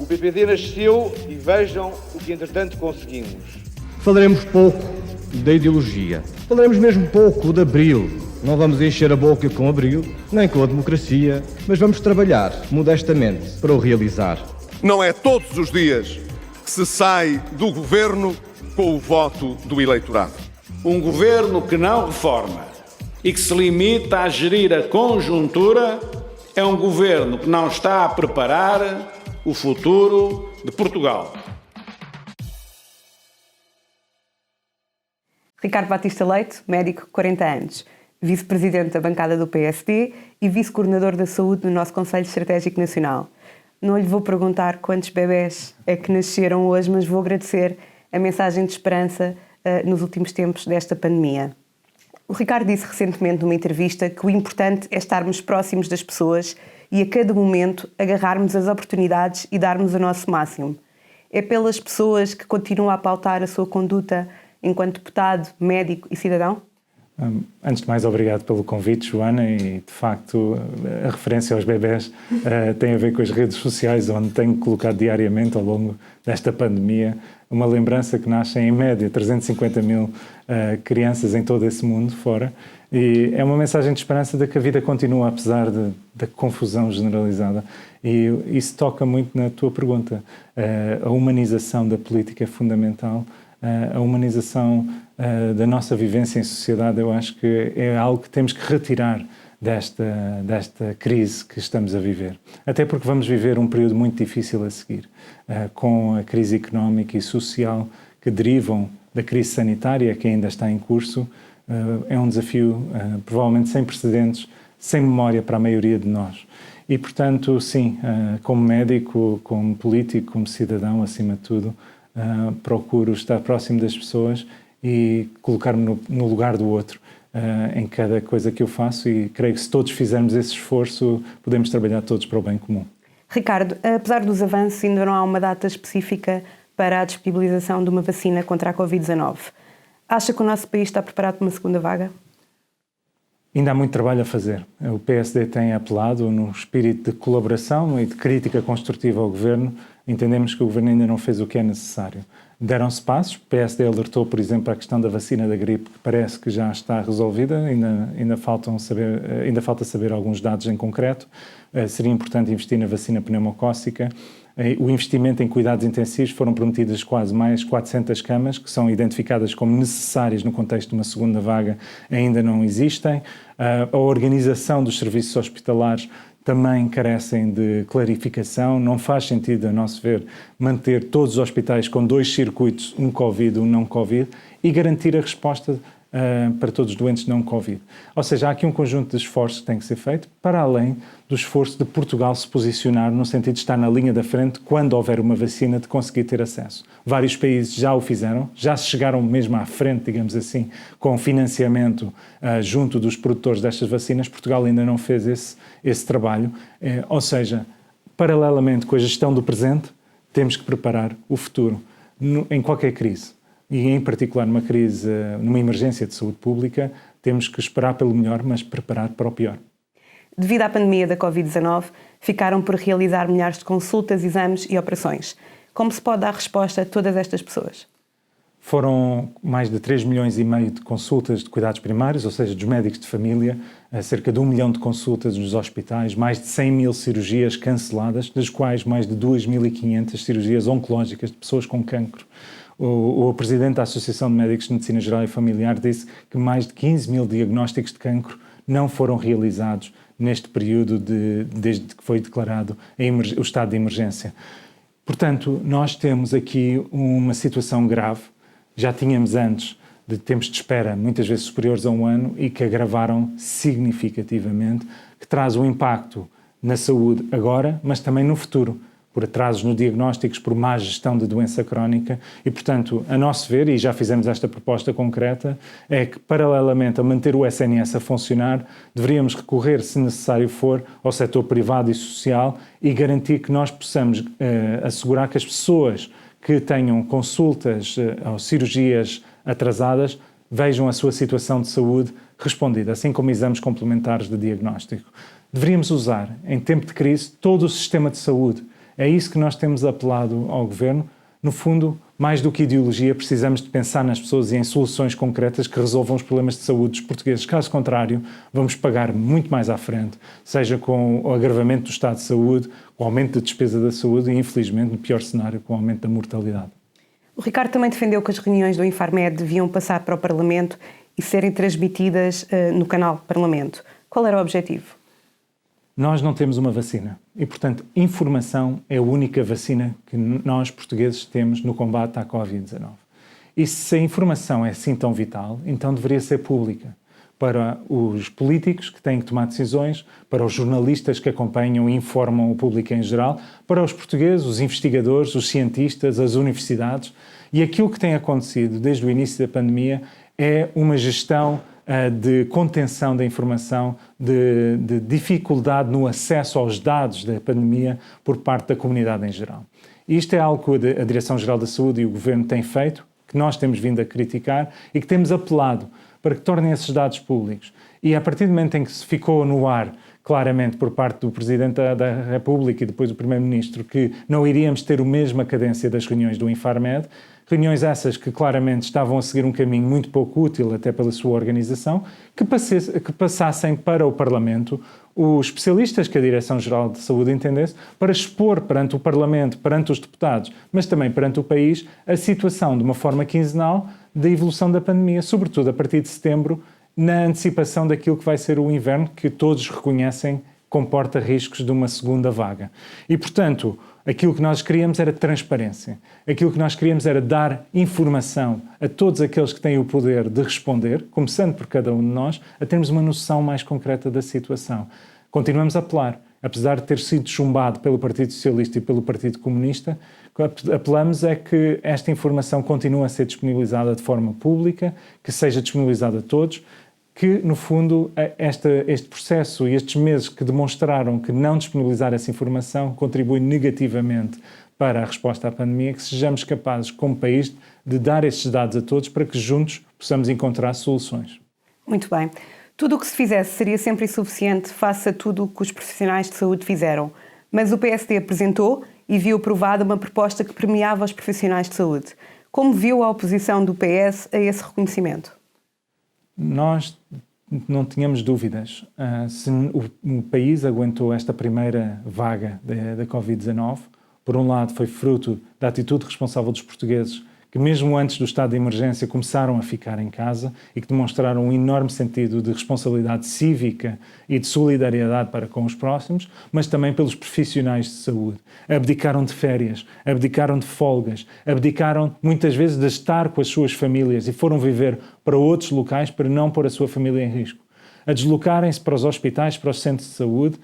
O PPD nasceu e vejam o que entretanto conseguimos. Falaremos pouco da ideologia. Falaremos mesmo pouco de Abril. Não vamos encher a boca com Abril, nem com a democracia, mas vamos trabalhar modestamente para o realizar. Não é todos os dias que se sai do governo com o voto do eleitorado. Um governo que não reforma e que se limita a gerir a conjuntura é um governo que não está a preparar o futuro de Portugal. Ricardo Batista Leite, médico, 40 anos, vice-presidente da bancada do PSD e vice-coordenador da saúde no nosso Conselho Estratégico Nacional. Não lhe vou perguntar quantos bebés é que nasceram hoje, mas vou agradecer a mensagem de esperança nos últimos tempos desta pandemia. O Ricardo disse recentemente numa entrevista que o importante é estarmos próximos das pessoas e a cada momento agarrarmos as oportunidades e darmos o nosso máximo. É pelas pessoas que continua a pautar a sua conduta enquanto deputado, médico e cidadão? Antes de mais, obrigado pelo convite, Joana, e de facto a referência aos bebés tem a ver com as redes sociais, onde tenho colocado diariamente ao longo desta pandemia uma lembrança que nascem em média 350 mil crianças em todo esse mundo fora, e é uma mensagem de esperança de que a vida continua apesar da confusão generalizada, e isso toca muito na tua pergunta. A humanização da política é fundamental. A humanização da nossa vivência em sociedade, eu acho que é algo que temos que retirar desta crise que estamos a viver. Até porque vamos viver um período muito difícil a seguir, com a crise económica e social que derivam da crise sanitária que ainda está em curso. É um desafio provavelmente sem precedentes, sem memória para a maioria de nós. E, portanto, sim, como médico, como político, como cidadão, acima de tudo, procuro estar próximo das pessoas e colocar-me no lugar do outro em cada coisa que eu faço, e creio que se todos fizermos esse esforço podemos trabalhar todos para o bem comum. Ricardo, apesar dos avanços, ainda não há uma data específica para a disponibilização de uma vacina contra a Covid-19. Acha que o nosso país está preparado para uma segunda vaga? Ainda há muito trabalho a fazer. O PSD tem apelado no espírito de colaboração e de crítica construtiva ao Governo. Entendemos que o Governo ainda não fez o que é necessário. Deram-se passos. O PSD alertou, por exemplo, a questão da vacina da gripe, que parece que já está resolvida. Ainda falta saber alguns dados em concreto. Seria importante investir na vacina pneumocócica. O investimento em cuidados intensivos, foram prometidas quase mais 400 camas, que são identificadas como necessárias no contexto de uma segunda vaga, ainda não existem. A organização dos serviços hospitalares também carecem de clarificação. Não faz sentido, a nosso ver, manter todos os hospitais com 2 circuitos, um Covid e um não Covid, e garantir a resposta para todos os doentes não Covid. Ou seja, há aqui um conjunto de esforços que tem que ser feito, para além do esforço de Portugal se posicionar no sentido de estar na linha da frente quando houver uma vacina, de conseguir ter acesso. Vários países já o fizeram, já se chegaram mesmo à frente, digamos assim, com financiamento junto dos produtores destas vacinas. Portugal ainda não fez esse trabalho. Ou seja, paralelamente com a gestão do presente, temos que preparar o futuro em qualquer crise. E, em particular, numa crise, numa emergência de saúde pública, temos que esperar pelo melhor, mas preparar para o pior. Devido à pandemia da Covid-19, ficaram por realizar milhares de consultas, exames e operações. Como se pode dar resposta a todas estas pessoas? Foram mais de 3,5 milhões de consultas de cuidados primários, ou seja, dos médicos de família, cerca de 1 milhão de consultas nos hospitais, mais de 100 mil cirurgias canceladas, das quais mais de 2.500 cirurgias oncológicas de pessoas com cancro. O presidente da Associação de Médicos de Medicina Geral e Familiar disse que mais de 15 mil diagnósticos de cancro não foram realizados neste período desde que foi declarado o estado de emergência. Portanto, nós temos aqui uma situação grave. Já tínhamos antes de tempos de espera muitas vezes superiores a 1 ano e que agravaram significativamente, que traz um impacto na saúde agora, mas também no futuro, por atrasos no diagnósticos, por má gestão de doença crónica e, portanto, a nosso ver, e já fizemos esta proposta concreta, é que, paralelamente a manter o SNS a funcionar, deveríamos recorrer, se necessário for, ao setor privado e social e garantir que nós possamos assegurar que as pessoas que tenham consultas ou cirurgias atrasadas vejam a sua situação de saúde respondida, assim como exames complementares de diagnóstico. Deveríamos usar, em tempo de crise, todo o sistema de saúde. É isso que nós temos apelado ao Governo. No fundo, mais do que ideologia, precisamos de pensar nas pessoas e em soluções concretas que resolvam os problemas de saúde dos portugueses. Caso contrário, vamos pagar muito mais à frente, seja com o agravamento do estado de saúde, com o aumento da despesa da saúde e, infelizmente, no pior cenário, com o aumento da mortalidade. O Ricardo também defendeu que as reuniões do Infarmed deviam passar para o Parlamento e serem transmitidas no canal Parlamento. Qual era o objetivo? Nós não temos uma vacina e, portanto, informação é a única vacina que nós, portugueses, temos no combate à Covid-19. E se a informação é assim tão vital, então deveria ser pública para os políticos que têm que tomar decisões, para os jornalistas que acompanham e informam o público em geral, para os portugueses, os investigadores, os cientistas, as universidades. E aquilo que tem acontecido desde o início da pandemia é uma gestão de contenção da informação, de dificuldade no acesso aos dados da pandemia por parte da comunidade em geral. Isto é algo que a Direção-Geral da Saúde e o Governo têm feito, que nós temos vindo a criticar e que temos apelado para que tornem esses dados públicos. E a partir do momento em que se ficou no ar, claramente por parte do Presidente da República e depois do Primeiro-Ministro, que não iríamos ter a mesma cadência das reuniões do Infarmed, reuniões essas que claramente estavam a seguir um caminho muito pouco útil até pela sua organização, que passassem para o Parlamento os especialistas que a Direção-Geral de Saúde entendesse para expor perante o Parlamento, perante os deputados, mas também perante o país, a situação de uma forma quinzenal da evolução da pandemia, sobretudo a partir de setembro, na antecipação daquilo que vai ser o inverno, que todos reconhecem comporta riscos de uma segunda vaga. E, portanto, aquilo que nós queríamos era transparência. Aquilo que nós queríamos era dar informação a todos aqueles que têm o poder de responder, começando por cada um de nós, a termos uma noção mais concreta da situação. Continuamos a apelar. Apesar de ter sido chumbado pelo Partido Socialista e pelo Partido Comunista, apelamos é que esta informação continue a ser disponibilizada de forma pública, que seja disponibilizada a todos, que, no fundo, este processo e estes meses que demonstraram que não disponibilizar essa informação contribui negativamente para a resposta à pandemia, que sejamos capazes, como país, de dar estes dados a todos para que juntos possamos encontrar soluções. Muito bem. Tudo o que se fizesse seria sempre insuficiente face a tudo o que os profissionais de saúde fizeram. Mas o PSD apresentou e viu aprovada uma proposta que premiava os profissionais de saúde. Como viu a oposição do PS a esse reconhecimento? Nós não tínhamos dúvidas. Se o país aguentou esta primeira vaga da Covid-19, por um lado foi fruto da atitude responsável dos portugueses, que mesmo antes do estado de emergência começaram a ficar em casa e que demonstraram um enorme sentido de responsabilidade cívica e de solidariedade para com os próximos, mas também pelos profissionais de saúde. Abdicaram de férias, abdicaram de folgas, abdicaram muitas vezes de estar com as suas famílias e foram viver para outros locais para não pôr a sua família em risco. A deslocarem-se para os hospitais, para os centros de saúde,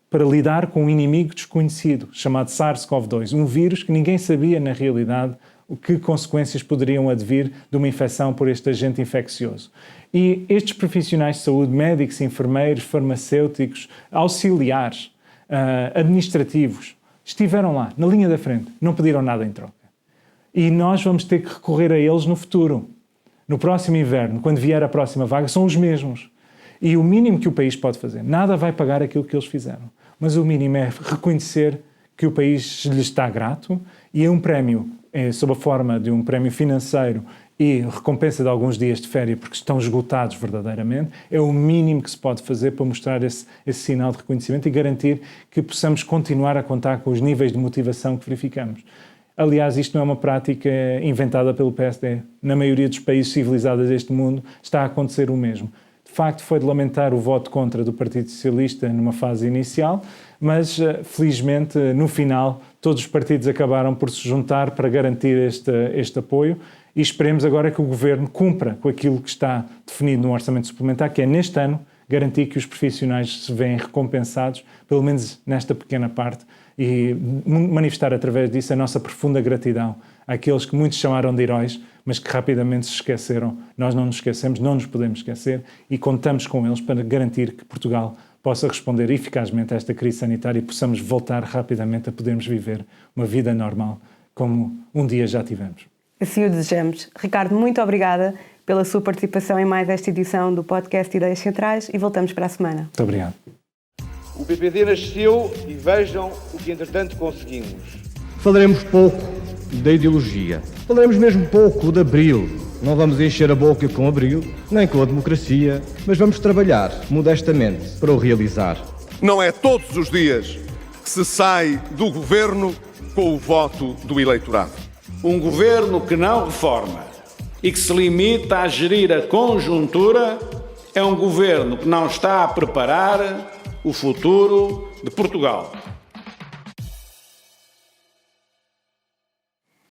para lidar com um inimigo desconhecido, chamado SARS-CoV-2, um vírus que ninguém sabia na realidade que consequências poderiam advir de uma infecção por este agente infeccioso. E estes profissionais de saúde, médicos, enfermeiros, farmacêuticos, auxiliares, administrativos, estiveram lá, na linha da frente, não pediram nada em troca. E nós vamos ter que recorrer a eles no futuro. No próximo inverno, quando vier a próxima vaga, são os mesmos. E o mínimo que o país pode fazer, nada vai pagar aquilo que eles fizeram, mas o mínimo é reconhecer que o país lhes está grato e é um prémio, sob a forma de um prémio financeiro e recompensa de alguns dias de férias porque estão esgotados verdadeiramente, é o mínimo que se pode fazer para mostrar esse sinal de reconhecimento e garantir que possamos continuar a contar com os níveis de motivação que verificamos. Aliás, isto não é uma prática inventada pelo PSD. Na maioria dos países civilizados deste mundo está a acontecer o mesmo. De facto, foi de lamentar o voto contra do Partido Socialista numa fase inicial, mas, felizmente, no final, todos os partidos acabaram por se juntar para garantir este apoio e esperemos agora que o Governo cumpra com aquilo que está definido no Orçamento Suplementar, que é, neste ano, garantir que os profissionais se veem recompensados, pelo menos nesta pequena parte, e manifestar através disso a nossa profunda gratidão àqueles que muitos chamaram de heróis, mas que rapidamente se esqueceram. Nós não nos esquecemos, não nos podemos esquecer e contamos com eles para garantir que Portugal possa responder eficazmente a esta crise sanitária e possamos voltar rapidamente a podermos viver uma vida normal como um dia já tivemos. Assim o desejamos. Ricardo, muito obrigada pela sua participação em mais esta edição do podcast Ideias Centrais e voltamos para a semana. Muito obrigado. O PPD nasceu e vejam o que entretanto conseguimos. Falaremos pouco da ideologia. Falaremos mesmo pouco de Abril. Não vamos encher a boca com Abril, nem com a democracia, mas vamos trabalhar modestamente para o realizar. Não é todos os dias que se sai do governo com o voto do eleitorado. Um governo que não reforma e que se limita a gerir a conjuntura é um governo que não está a preparar o futuro de Portugal.